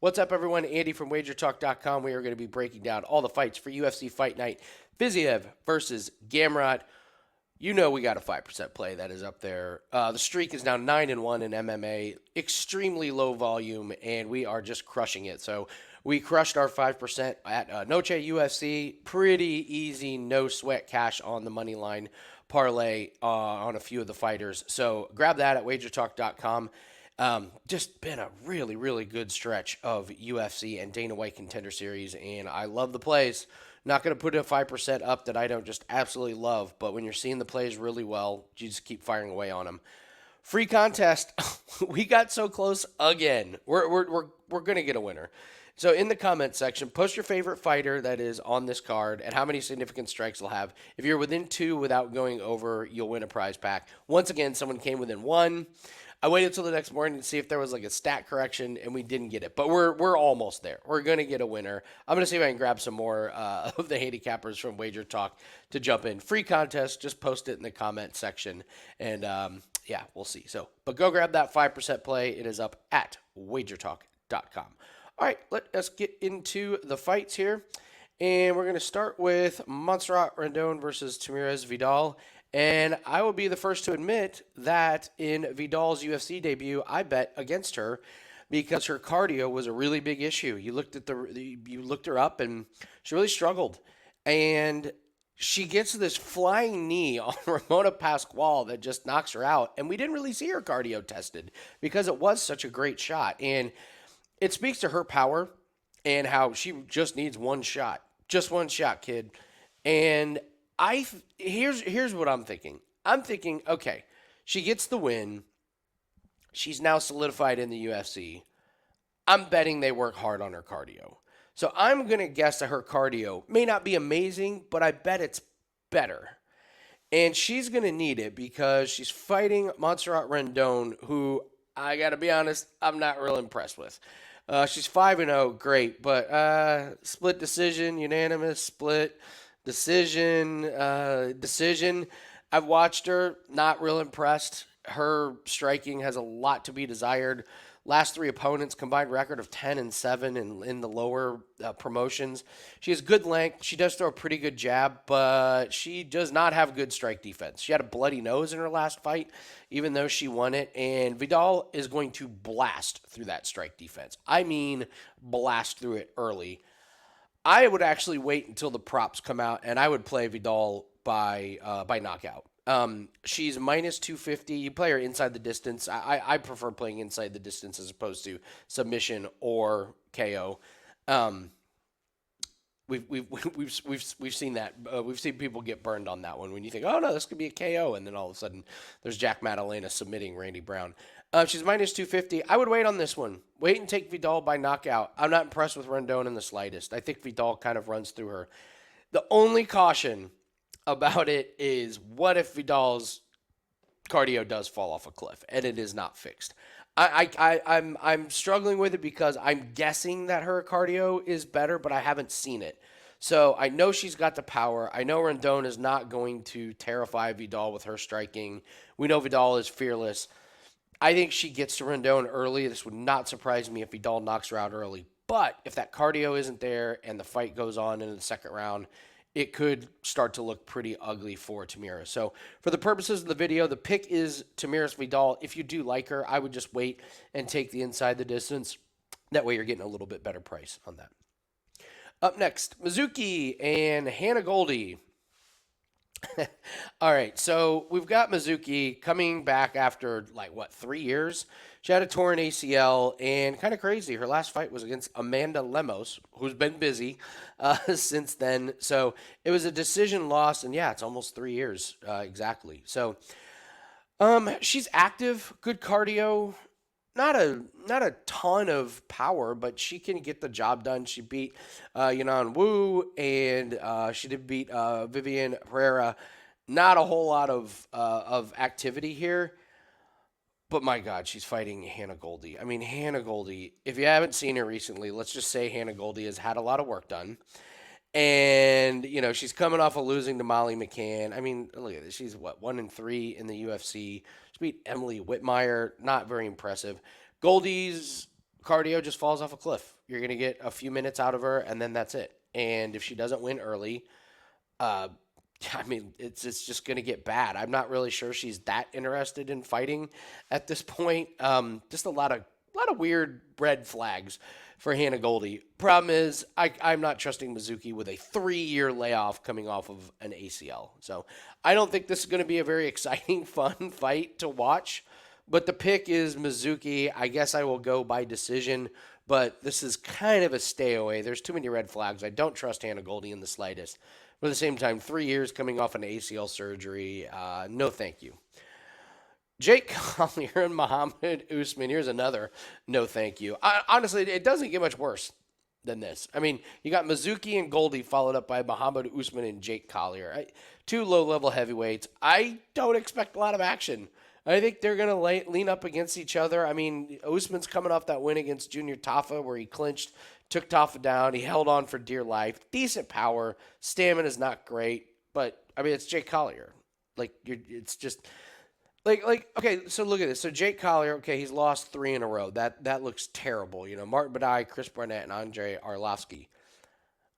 What's up, everyone? Andy from WagerTalk.com. We are going to be breaking down all the fights for UFC Fight Night. Fiziev versus Gamrot. You know we got a 5% play that is up there. The streak is now 9-1 in MMA. Extremely low volume, and we are just crushing it. So we crushed our 5% at Noche UFC. Pretty easy, no sweat cash on the money line parlay on a few of the fighters. So grab that at WagerTalk.com. Just been a really, really good stretch of UFC and Dana White Contender Series, and I love the plays. Not going to put a 5% up that I don't just absolutely love, but when you're seeing the plays really well, you just keep firing away on them. Free contest. We got so close again. We're going to get a winner. So in the comment section, post your favorite fighter that is on this card and how many significant strikes they'll have. If you're within 2 without going over, you'll win a prize pack. Once again, someone came within 1. I waited until the next morning to see if there was like a stat correction, and we didn't get it. But we're almost there. We're going to get a winner. I'm going to see if I can grab some more of the handicappers from Wager Talk to jump in. Free contest. Just post it in the comment section. And, yeah, we'll see. But go grab that 5% play. It is up at wagertalk.com. All right, let us get into the fights here. And we're going to start with Montserrat, Rendon versus Tamires, Vidal. And I will be the first to admit that in Vidal's UFC debut, I bet against her because her cardio was a really big issue. You looked her up, and she really struggled. And she gets this flying knee on Ramona Pascual that just knocks her out. And we didn't really see her cardio tested because it was such a great shot. And it speaks to her power and how she just needs one shot. Just one shot, kid. And here's what I'm thinking. I'm thinking, okay, she gets the win. She's now solidified in the UFC. I'm betting they work hard on her cardio. So I'm going to guess that her cardio may not be amazing, but I bet it's better. And she's going to need it because she's fighting Montserrat Rendon, who, I got to be honest, I'm not real impressed with. She's 5-0, great, but split decision, unanimous, split decision. I've watched her, not real impressed. Her striking has a lot to be desired. Last 3 opponents, combined record of 10-7 in the lower promotions. She has good length. She does throw a pretty good jab, but she does not have good strike defense. She had a bloody nose in her last fight, even though she won it. And Vidal is going to blast through that strike defense. I mean, blast through it early. I would actually wait until the props come out, and I would play Vidal by knockout. She's minus 250. You play her inside the distance. I prefer playing inside the distance as opposed to submission or KO. We've seen that. We've seen people get burned on that one when you think, oh no, this could be a KO, and then all of a sudden there's Jack Maddalena submitting Randy Brown. She's minus 250. I would wait on this one. Wait and take Vidal by knockout. I'm not impressed with Rendon in the slightest. I think Vidal kind of runs through her. The only caution about it is, what if Vidal's cardio does fall off a cliff and it is not fixed? I'm struggling with it because I'm guessing that her cardio is better, but I haven't seen it. So I know she's got the power. I know Rendon is not going to terrify Vidal with her striking. We know Vidal is fearless. I think she gets to Rendon early. This would not surprise me if Vidal knocks her out early. But if that cardio isn't there and the fight goes on in the second round, it could start to look pretty ugly for Tamires. So for the purposes of the video, the pick is Tamires Vidal. If you do like her, I would just wait and take the inside the distance. That way you're getting a little bit better price on that. Up next, Mizuki and Hannah Goldy. All right, so we've got Mizuki coming back after, 3 years? She had a torn ACL, and kind of crazy, her last fight was against Amanda Lemos, who's been busy since then. So it was a decision loss, and yeah, it's almost 3 years exactly. So she's active, good cardio, not a ton of power, but she can get the job done. She beat Yanan Wu, and she did beat Vivian Pereira. Not a whole lot of activity here, but my God, she's fighting Hannah Goldy. I mean, Hannah Goldy, if you haven't seen her recently, let's just say Hannah Goldy has had a lot of work done. And, she's coming off of losing to Molly McCann. I mean, look at this. She's, 1-3 in the UFC. She beat Emily Whitmire. Not very impressive. Goldie's cardio just falls off a cliff. You're going to get a few minutes out of her, and then that's it. And if she doesn't win early, I mean, it's just going to get bad. I'm not really sure she's that interested in fighting at this point. Just a lot of weird red flags for Hannah Goldy. Problem is, I'm not trusting Mizuki with a 3-year layoff coming off of an ACL. So I don't think this is going to be a very exciting, fun fight to watch. But the pick is Mizuki. I guess I will go by decision, but this is kind of a stay away. There's too many red flags. I don't trust Hannah Goldy in the slightest. But at the same time, 3 years coming off an ACL surgery, no thank you. Jake Collier and Mohammed Usman, here's another no thank you. Honestly, it doesn't get much worse than this. I mean, you got Mizuki and Goldy followed up by Mohammed Usman and Jake Collier. 2 low-level heavyweights. I don't expect a lot of action. I think they're going to lean up against each other. I mean, Usman's coming off that win against Junior Tafa where he clinched, took Tafa down. He held on for dear life. Decent power. Stamina is not great. But, I mean, it's Jake Collier. It's just... okay, so look at this. So Jake Collier, okay, he's lost 3 in a row. That looks terrible. You know, Martin Badai, Chris Barnett, and Andrei Arlovsky.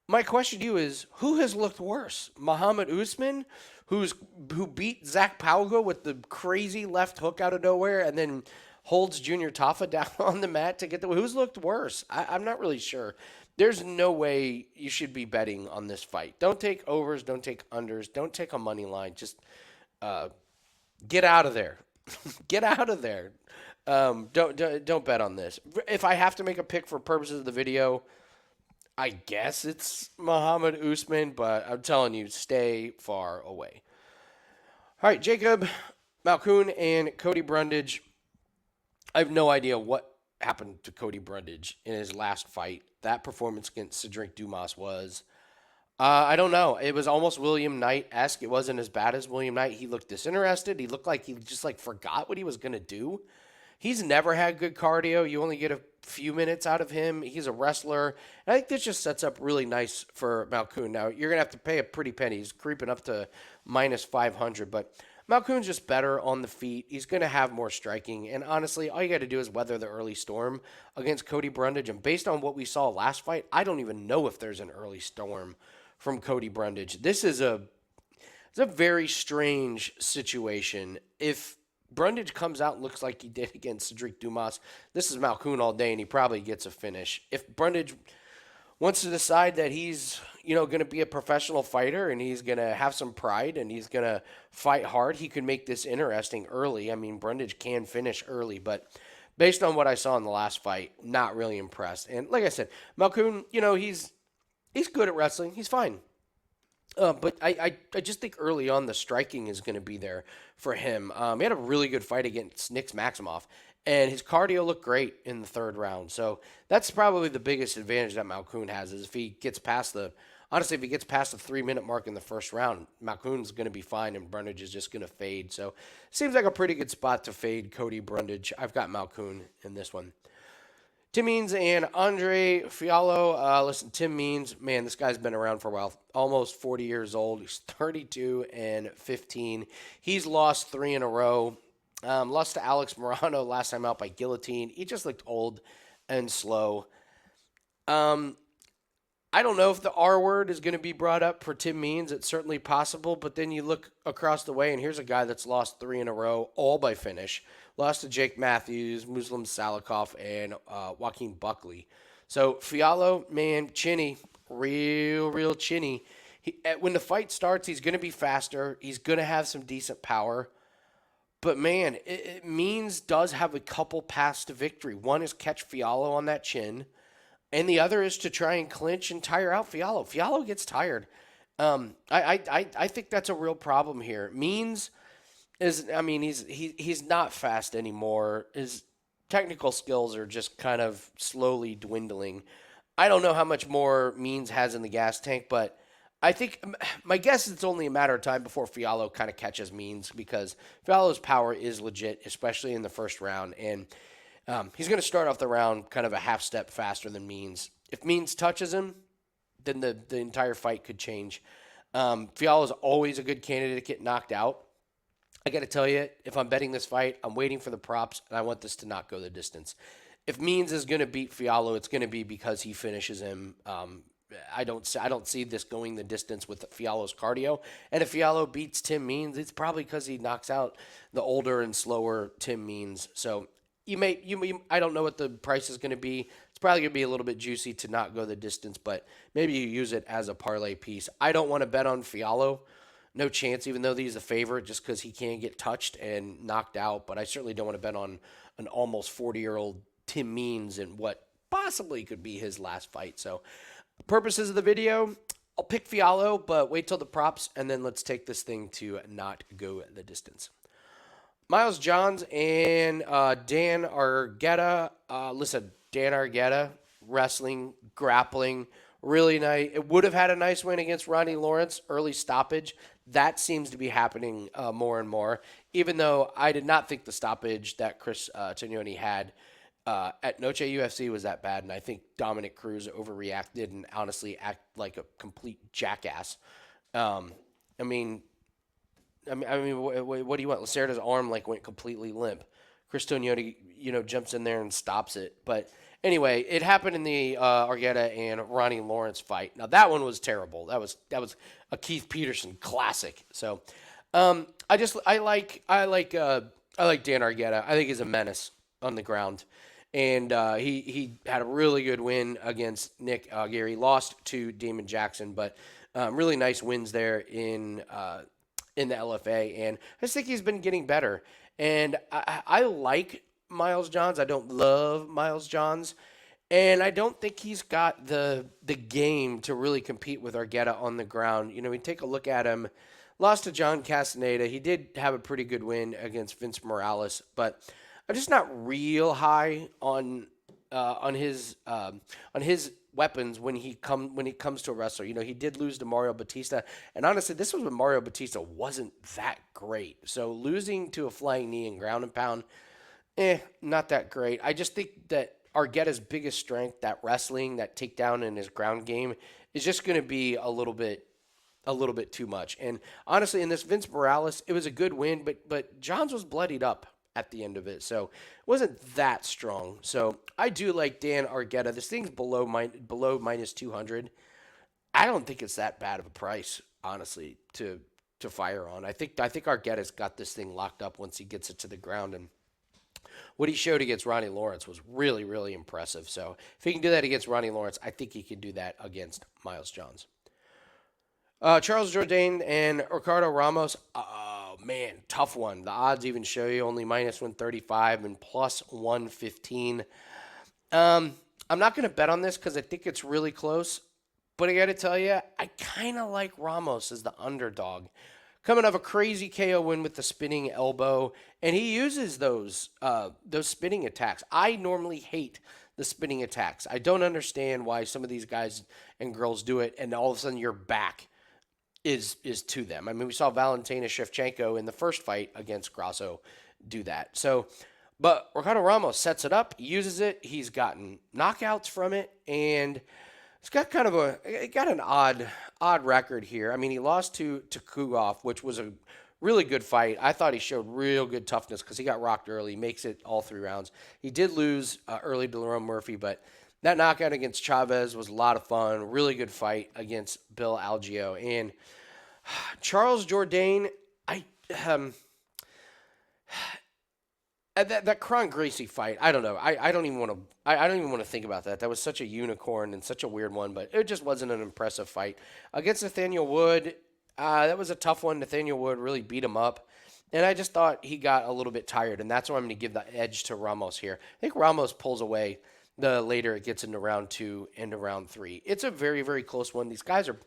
My question to you is, who has looked worse? Mohammed Usman, who beat Zach Pauga with the crazy left hook out of nowhere and then holds Junior Tafa down on the mat to get the... Who's looked worse? I'm not really sure. There's no way you should be betting on this fight. Don't take overs. Don't take unders. Don't take a money line. Just... get out of there. Get out of there. Don't bet on this. If I have to make a pick for purposes of the video, I guess it's Mohammed Usman, but I'm telling you, stay far away. All right, Jacob Malkoun and Cody Brundage. I have no idea what happened to Cody Brundage in his last fight. That performance against Cedric Dumas was... I don't know. It was almost William Knight-esque. It wasn't as bad as William Knight. He looked disinterested. He looked like he just forgot what he was going to do. He's never had good cardio. You only get a few minutes out of him. He's a wrestler. And I think this just sets up really nice for Malkoun. Now, you're going to have to pay a pretty penny. He's creeping up to minus 500. But Malkoun's just better on the feet. He's going to have more striking. And honestly, all you got to do is weather the early storm against Cody Brundage. And based on what we saw last fight, I don't even know if there's an early storm from Cody Brundage. This is a very strange situation. If Brundage comes out and looks like he did against Cedric Dumas, this is Malkoun all day, and he probably gets a finish. If Brundage wants to decide that he's going to be a professional fighter and he's going to have some pride and he's going to fight hard, he could make this interesting early. I mean, Brundage can finish early, but based on what I saw in the last fight, not really impressed. And like I said, Malkoun, he's good at wrestling. He's fine. But I just think early on the striking is going to be there for him. He had a really good fight against Nick Maximoff, and his cardio looked great in the 3rd round. So that's probably the biggest advantage that Malkoun has is if he gets past the 3-minute mark in the 1st round, Malkoun's going to be fine, and Brundage is just going to fade. So seems like a pretty good spot to fade Cody Brundage. I've got Malkoun in this one. Tim Means and Andre Fialho. Listen, Tim Means, man, this guy's been around for a while. Almost 40 years old. He's 32-15. He's lost 3 in a row. Lost to Alex Morano last time out by guillotine. He just looked old and slow. I don't know if the R word is going to be brought up for Tim Means. It's certainly possible, but then you look across the way, and here's a guy that's lost 3 in a row, all by finish. Lost to Jake Matthews, Muslim Salikov, and Joaquin Buckley. So Fialho, man, chinny, real chinny. When the fight starts, he's going to be faster. He's going to have some decent power. But, man, it Means does have a couple paths to victory. One is catch Fialho on that chin, and the other is to try and clinch and tire out Fialho. Fialho gets tired. I think that's a real problem here. Means... he's not fast anymore. His technical skills are just kind of slowly dwindling. I don't know how much more Means has in the gas tank, but I think my guess is it's only a matter of time before Fialho kind of catches Means because Fialho's power is legit, especially in the 1st round, and he's going to start off the round kind of a half step faster than Means. If Means touches him, then the entire fight could change. Fialho is always a good candidate to get knocked out. I got to tell you, if I'm betting this fight, I'm waiting for the props, and I want this to not go the distance. if Means is going to beat Fialho, it's going to be because he finishes him. I don't see this going the distance with Fialho's cardio. And if Fialho beats Tim Means, it's probably because he knocks out the older and slower Tim Means. So I don't know what the price is going to be. It's probably going to be a little bit juicy to not go the distance, but maybe you use it as a parlay piece. I don't want to bet on Fialho. No chance, even though he's a favorite, just because he can get touched and knocked out. But I certainly don't want to bet on an almost 40-year-old Tim Means and what possibly could be his last fight. So, purposes of the video, I'll pick Fialho, but wait till the props, and then let's take this thing to not go the distance. Miles Johns and Dan Argueta. Listen, Dan Argueta, wrestling, grappling, really nice. It would have had a nice win against Ronnie Lawrence, early stoppage. That seems to be happening more and more, even though I did not think the stoppage that Chris Tognoni had at Noche UFC was that bad, and I think Dominic Cruz overreacted and honestly acted like a complete jackass. I mean, what do you want? Lacerda's arm went completely limp. Chris Tognoni, jumps in there and stops it. But anyway, it happened in the Argueta and Ronnie Lawrence fight. Now that one was terrible. That was a Keith Peterson classic. So I like Dan Argueta. I think he's a menace on the ground. And he had a really good win against Nick Gary. Lost to Damon Jackson, but really nice wins there in the LFA. And I just think he's been getting better. And I like Miles Johns. I don't love Miles Johns. And I don't think he's got the game to really compete with Argueta on the ground. We take a look at him. Lost to John Castaneda. He did have a pretty good win against Vince Morales, but I'm just not real high on his weapons when he comes to a wrestler. He did lose to Mario Batista, and honestly, this was when Mario Batista wasn't that great. So losing to a flying knee and ground and pound, not that great. I just think that Argueta's biggest strength, that wrestling, that takedown in his ground game, is just going to be a little bit too much. And honestly, in this Vince Morales, it was a good win, but Johns was bloodied up at the end of it, so it wasn't that strong. So I do like Dan Argueta. This thing's below minus 200. I don't think it's that bad of a price, honestly, to fire on. I think Argueta's got this thing locked up once he gets it to the ground, and what he showed against Ronnie Lawrence was really, really impressive. So if he can do that against Ronnie Lawrence, I think he can do that against Miles Johns. Charles Jourdain and Ricardo Ramos. Oh, man, tough one. The odds even show you only minus 135 and plus 115. I'm not going to bet on this because I think it's really close. But I got to tell you, I kind of like Ramos as the underdog. Coming off a crazy KO win with the spinning elbow, and he uses those spinning attacks. I normally hate the spinning attacks. I don't understand why some of these guys and girls do it, and all of a sudden your back is to them. I mean, we saw Valentina Shevchenko in the first fight against Grasso do that. So, but Ricardo Ramos sets it up, uses it. He's gotten knockouts from it, and it's got an odd record here. I mean, he lost to Kugov, which was a really good fight. I thought he showed real good toughness because he got rocked early, makes it all 3 rounds. He did lose early to Lerone Murphy, but that knockout against Chavez was a lot of fun. Really good fight against Bill Algeo. And Charles Jourdain, that Kron Gracie fight, I don't know. I don't even want to think about that. That was such a unicorn and such a weird one, but it just wasn't an impressive fight. Against Nathaniel Wood, that was a tough one. Nathaniel Wood really beat him up. And I just thought he got a little bit tired, and that's why I'm going to give the edge to Ramos here. I think Ramos pulls away the later it gets into round 2 and round 3. It's a very, very close one. These guys are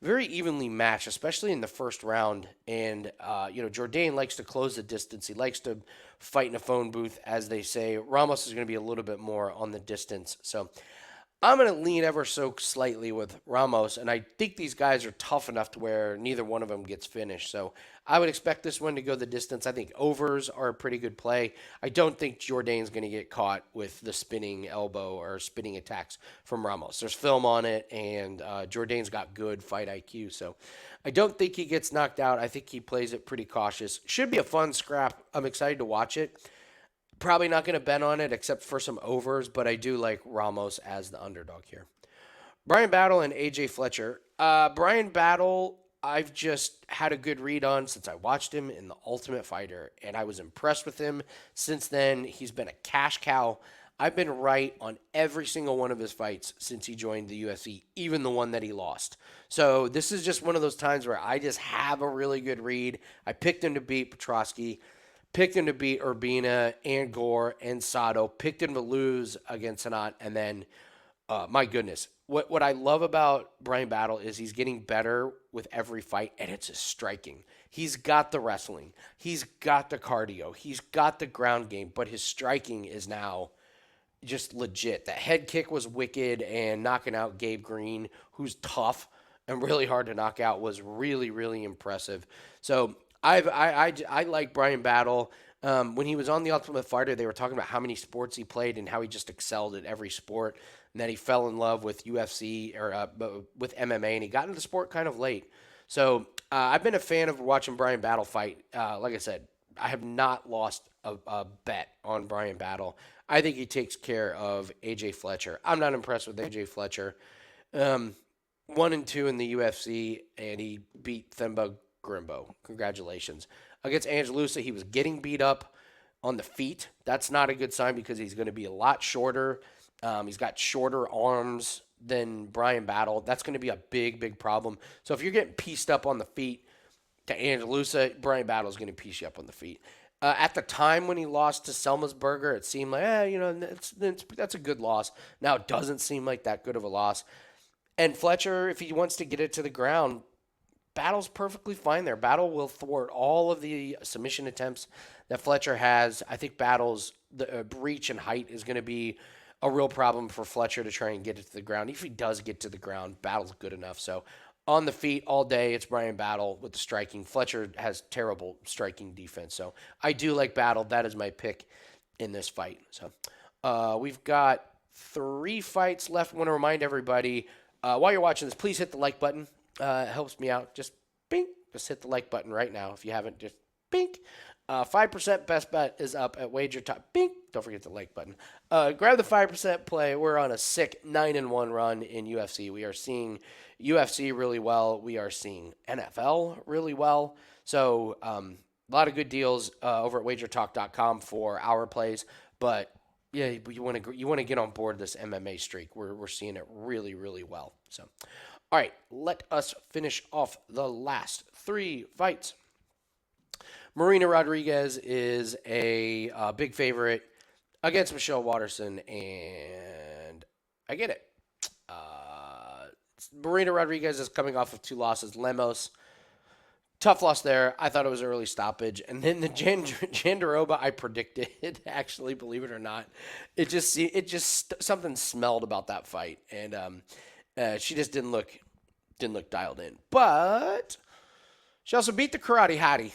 very evenly matched, especially in the first round. And, Jourdain likes to close the distance. He likes to fight in a phone booth, as they say. Ramos is going to be a little bit more on the distance. So I'm going to lean ever so slightly with Ramos, and I think these guys are tough enough to where neither one of them gets finished. So I would expect this one to go the distance. I think overs are a pretty good play. I don't think Jourdain's going to get caught with the spinning elbow or spinning attacks from Ramos. There's film on it, and Jourdain's got good fight IQ. So I don't think he gets knocked out. I think he plays it pretty cautious. Should be a fun scrap. I'm excited to watch it. Probably not going to bet on it except for some overs, but I do like Ramos as the underdog here. Bryan Battle and AJ Fletcher. Bryan Battle, I've just had a good read on since I watched him in The Ultimate Fighter, and I was impressed with him. Since then, he's been a cash cow. I've been right on every single one of his fights since he joined the UFC, even the one that he lost. So this is just one of those times where I just have a really good read. I picked him to beat Petrosky, picked him to beat Urbina and Gore and Sato, picked him to lose against Sanat, and then, my goodness, what I love about Bryan Battle is he's getting better with every fight, and it's his striking. He's got the wrestling. He's got the cardio. He's got the ground game, but his striking is now just legit. That head kick was wicked, and knocking out Gabe Green, who's tough and really hard to knock out, was really, really impressive. So I like Bryan Battle. When he was on The Ultimate Fighter, they were talking about how many sports he played and how he just excelled at every sport, and that he fell in love with UFC or with MMA, and he got into the sport kind of late. So I've been a fan of watching Bryan Battle fight. Like I said, I have not lost a bet on Bryan Battle. I think he takes care of AJ Fletcher. I'm not impressed with AJ Fletcher. 1-2 in the UFC, and he beat Themba Grimbo. Congratulations. Against Angelusa, he was getting beat up on the feet. That's not a good sign because he's going to be a lot shorter. He's got shorter arms than Bryan Battle. That's going to be a big, big problem. So if you're getting pieced up on the feet to Angelusa, Bryan Battle is going to piece you up on the feet. At the time when he lost to Selmasburger, it seemed like, that's a good loss. Now it doesn't seem like that good of a loss. And Fletcher, if he wants to get it to the ground, Battle's perfectly fine there. Battle will thwart all of the submission attempts that Fletcher has. I think Battle's reach and height is going to be a real problem for Fletcher to try and get it to the ground. If he does get to the ground, Battle's good enough. So on the feet all day, it's Bryan Battle with the striking. Fletcher has terrible striking defense. So I do like Battle. That is my pick in this fight. So we've got 3 fights left. I want to remind everybody, while you're watching this, please hit the like button. It helps me out. Just bing. Just hit the like button right now. If you haven't, just bing. 5% best bet is up at Wager Top. Bing. Don't forget the like button. Grab the 5% play. We're on a sick 9-1 run in UFC. We are seeing UFC really well. We are seeing NFL really well. So a lot of good deals over at WagerTalk.com for our plays. But yeah, you want to get on board this MMA streak. We're seeing it really, really well. So. All right, let us finish off the last 3 fights. Marina Rodriguez is a big favorite against Michelle Waterson, and I get it. Marina Rodriguez is coming off of 2 losses. Lemos, tough loss there. I thought it was an early stoppage. And then the Jandiroba I predicted, actually, believe it or not. It just something smelled about that fight, and she just didn't look dialed in. But she also beat the Karate Hottie.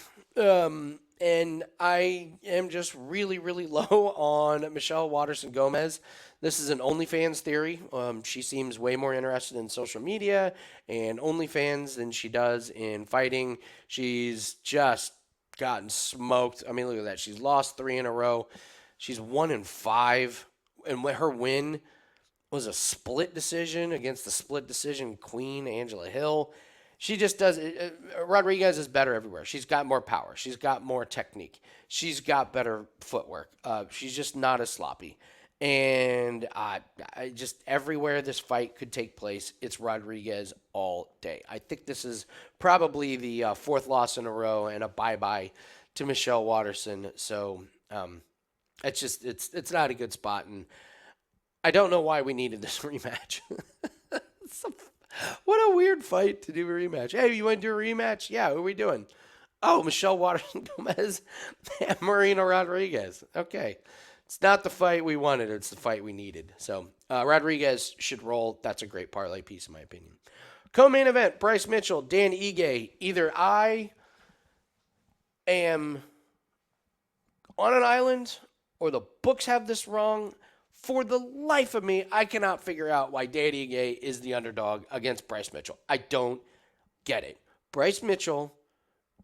And I am just really, really low on Michelle Waterson-Gomez. This is an OnlyFans theory. She seems way more interested in social media and OnlyFans than she does in fighting. She's just gotten smoked. I mean, look at that. She's lost 3 in a row. She's 1-5. And her win was a split decision against the split decision queen, Angela Hill. She just does it. Rodriguez is better everywhere. She's got more power. She's got more technique. She's got better footwork. She's just not as sloppy. And I just everywhere this fight could take place, it's Rodriguez all day. I think this is probably the 4th loss in a row and a bye-bye to Michelle Waterson. So it's not a good spot. And I don't know why we needed this rematch. What a weird fight to do a rematch. Hey, you want to do a rematch? Yeah, who are we doing? Oh, Michelle Waterson-Gomez and Marina Rodriguez. Okay. It's not the fight we wanted. It's the fight we needed. So Rodriguez should roll. That's a great parlay piece, in my opinion. Co-main event, Bryce Mitchell, Dan Ige. Either I am on an island or the books have this wrong. For the life of me, I cannot figure out why Dan Ige is the underdog against Bryce Mitchell. I don't get it. Bryce Mitchell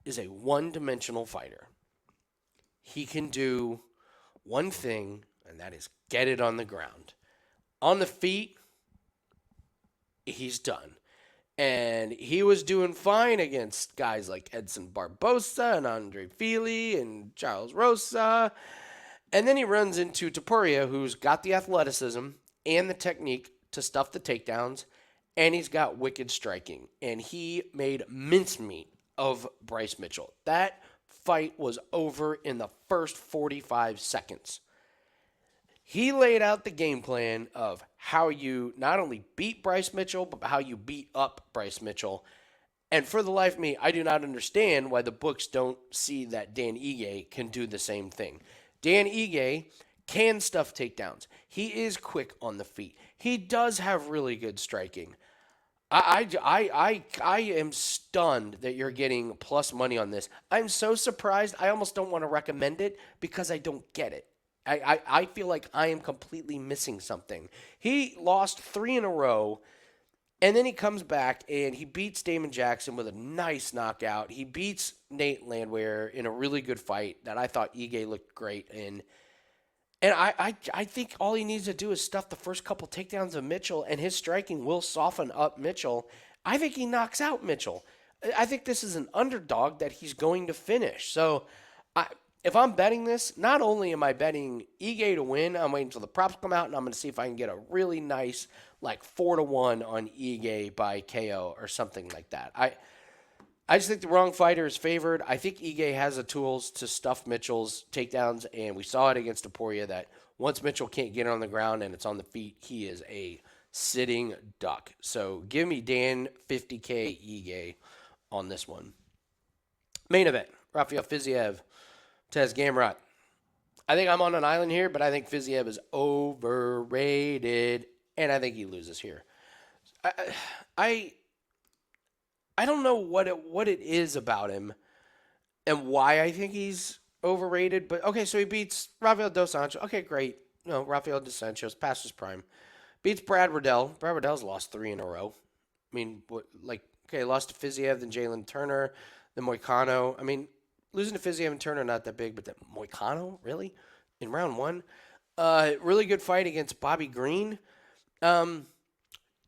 is a one-dimensional fighter. He can do one thing, and that is get it on the ground. On the feet, he's done. And he was doing fine against guys like Edson Barbosa and Andre Fili and Charles Rosa. And then he runs into Topuria, who's got the athleticism and the technique to stuff the takedowns, and he's got wicked striking. And he made mincemeat of Bryce Mitchell. That fight was over in the first 45 seconds. He laid out the game plan of how you not only beat Bryce Mitchell, but how you beat up Bryce Mitchell. And for the life of me, I do not understand why the books don't see that Dan Ige can do the same thing. Dan Ige can stuff takedowns. He is quick on the feet. He does have really good striking. I am stunned that you're getting plus money on this. I'm so surprised. I almost don't want to recommend it because I don't get it. I feel like I am completely missing something. He lost 3 in a row, and then he comes back and he beats Damon Jackson with a nice knockout. He beats Nate Landwehr in a really good fight that I thought Ige looked great in. And I think all he needs to do is stuff the first couple takedowns of Mitchell, and his striking will soften up Mitchell. I think he knocks out Mitchell. I think this is an underdog that he's going to finish. So if I'm betting this, not only am I betting Ige to win, I'm waiting until the props come out, and I'm going to see if I can get a really nice, like 4-1 on Ige by KO or something like that. I just think the wrong fighter is favored. I think Ige has the tools to stuff Mitchell's takedowns, and we saw it against Topuria that once Mitchell can't get on the ground and it's on the feet, he is a sitting duck. So give me Dan 50K Ige on this one. Main event, Rafael Fiziev, Mateusz Gamrot. I think I'm on an island here, but I think Fiziev is overrated, and I think he loses here. I don't know what it is about him and why I think he's overrated, but okay, so he beats Rafael Dos Anjos. Okay, great. No, Rafael Dos Anjos, past his prime. Beats Brad Riddell. Brad Riddell's lost 3 in a row. I mean, lost to Fiziev, then Jalen Turner, then Moicano. I mean, losing to Fiziev and Turner, not that big, but that Moicano, really? In round 1? Really good fight against Bobby Green.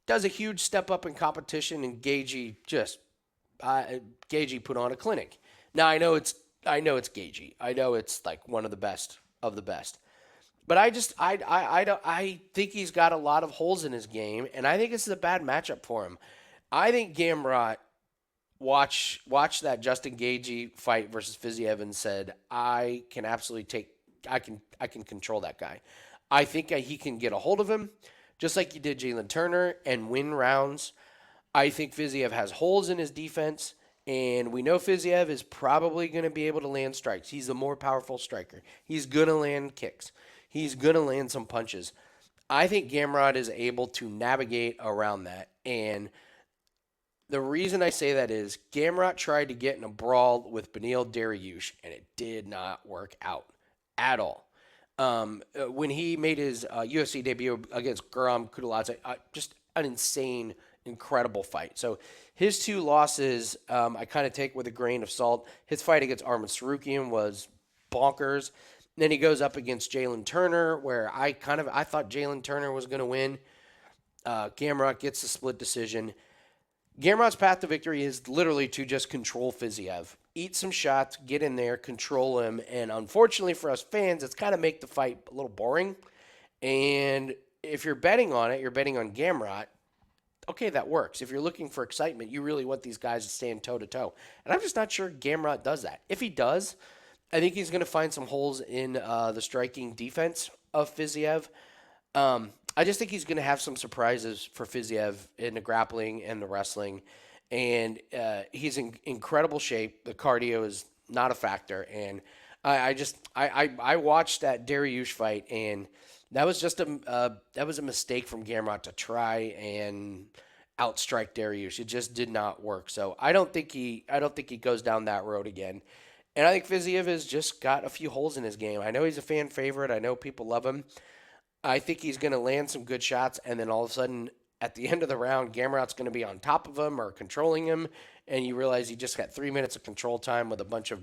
Does a huge step up in competition, and Gagey Gagey put on a clinic. Now I know it's Gagey. I know it's like one of the best of the best. But I think he's got a lot of holes in his game, and I think this is a bad matchup for him. I think Gamrot watched that Justin Gagey fight versus Fiziev and said, I can control that guy. I think he can get a hold of him, just like he did Jalen Turner, and win rounds. I think Fiziev has holes in his defense, and we know Fiziev is probably going to be able to land strikes. He's a more powerful striker. He's going to land kicks. He's going to land some punches. I think Gamrot is able to navigate around that, and the reason I say that is Gamrot tried to get in a brawl with Beneil Dariush, and it did not work out at all. When he made his UFC debut against Guram Kudaladzej, just an insane, incredible fight. So his 2 losses, I kind of take with a grain of salt. His fight against Arman Sarukian was bonkers. Then he goes up against Jalen Turner, where I thought Jalen Turner was going to win. Gamrot gets the split decision. Gamrot's path to victory is literally to just control Fiziev. Eat some shots, get in there, control him, and unfortunately for us fans, it's kind of make the fight a little boring. And if you're betting on it, you're betting on Gamrot, okay, that works. If you're looking for excitement, you really want these guys to stand toe-to-toe. And I'm just not sure Gamrot does that. If he does, I think he's going to find some holes in the striking defense of Fiziev. I just think he's going to have some surprises for Fiziev in the grappling and the wrestling. And he's in incredible shape. The cardio is not a factor. And I watched that Dariush fight, and that was just a mistake from Gamrot to try and outstrike Dariush. It just did not work. So I don't think he goes down that road again. And I think Fiziev has just got a few holes in his game. I know he's a fan favorite. I know people love him. I think he's going to land some good shots, and then all of a sudden, at the end of the round, Gamrot's going to be on top of him or controlling him, and you realize he just got 3 minutes of control time with a bunch of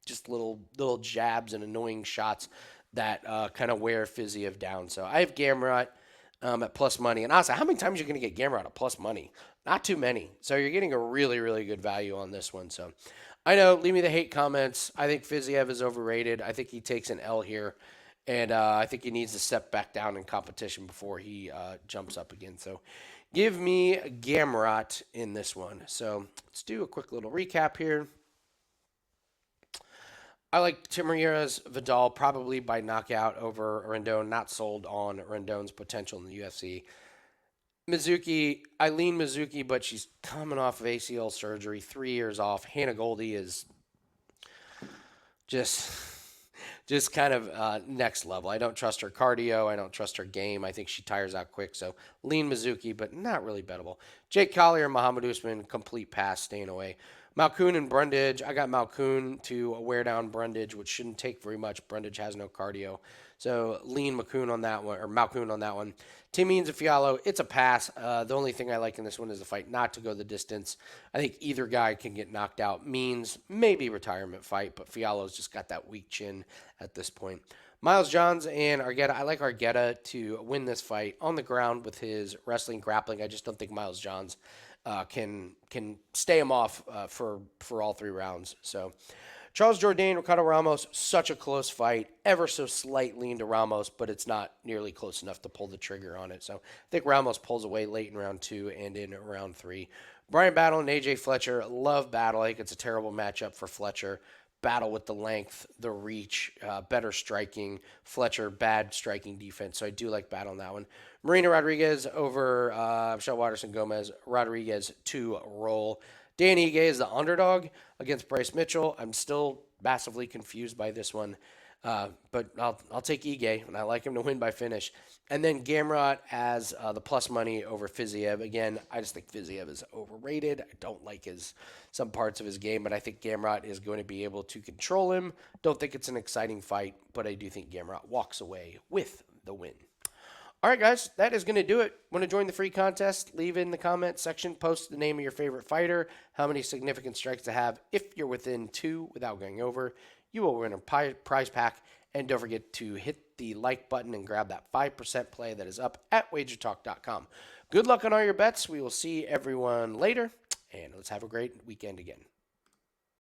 just little jabs and annoying shots that kind of wear Fiziev down. So I have Gamrot at plus money. And honestly, how many times are you going to get Gamrot at plus money? Not too many. So you're getting a really, really good value on this one. So I know, leave me the hate comments. I think Fiziev is overrated. I think he takes an L here. And I think he needs to step back down in competition before he jumps up again. So give me Gamrot in this one. So let's do a quick little recap here. I like Tamires Vidal probably by knockout over Rendon. Not sold on Rendon's potential in the UFC. Mizuki, I lean Mizuki, but she's coming off of ACL surgery, 3 years off. Hannah Goldy is just kind of next level. I don't trust her cardio. I don't trust her game. I think she tires out quick. So lean Mizuki, but not really bettable. Jake Collier, Mohammed Usman, complete pass, staying away. Malkoun and Brundage. I got Malkoun to wear down Brundage, which shouldn't take very much. Brundage has no cardio. So lean Malkoun on that one, or Malkoun on that one. Tamires and Fialho, it's a pass. The only thing I like in this one is the fight not to go the distance. I think either guy can get knocked out. Means maybe retirement fight, but Fialho's just got that weak chin at this point. Miles Johns and Argueta. I like Argueta to win this fight on the ground with his wrestling, grappling. I just don't think Miles Johns can stay him off for all 3 rounds. So Charles Jourdain, Ricardo Ramos, such a close fight. Ever so slight lean to Ramos, but it's not nearly close enough to pull the trigger on it. So I think Ramos pulls away late in round 2 and in round 3. Bryan Battle and AJ Fletcher. Love Battle. I think it's a terrible matchup for Fletcher. Battle with the length, the reach, better striking. Fletcher, bad striking defense. So I do like Battle on that one. Marina Rodriguez over Michelle Waterson-Gomez. Rodriguez to roll. Dan Ige is the underdog against Bryce Mitchell. I'm still massively confused by this one. But I'll take Ige, and I like him to win by finish. And then Gamrot as the plus money over Fiziev. Again, I just think Fiziev is overrated. I don't like some parts of his game, but I think Gamrot is going to be able to control him. Don't think it's an exciting fight, but I do think Gamrot walks away with the win. All right, guys, that is going to do it. Want to join the free contest? Leave in the comments section. Post the name of your favorite fighter, how many significant strikes to have. If you're within 2 without going over, you will win a prize pack. And don't forget to hit the like button and grab that 5% play that is up at wagertalk.com. Good luck on all your bets. We will see everyone later, and let's have a great weekend again.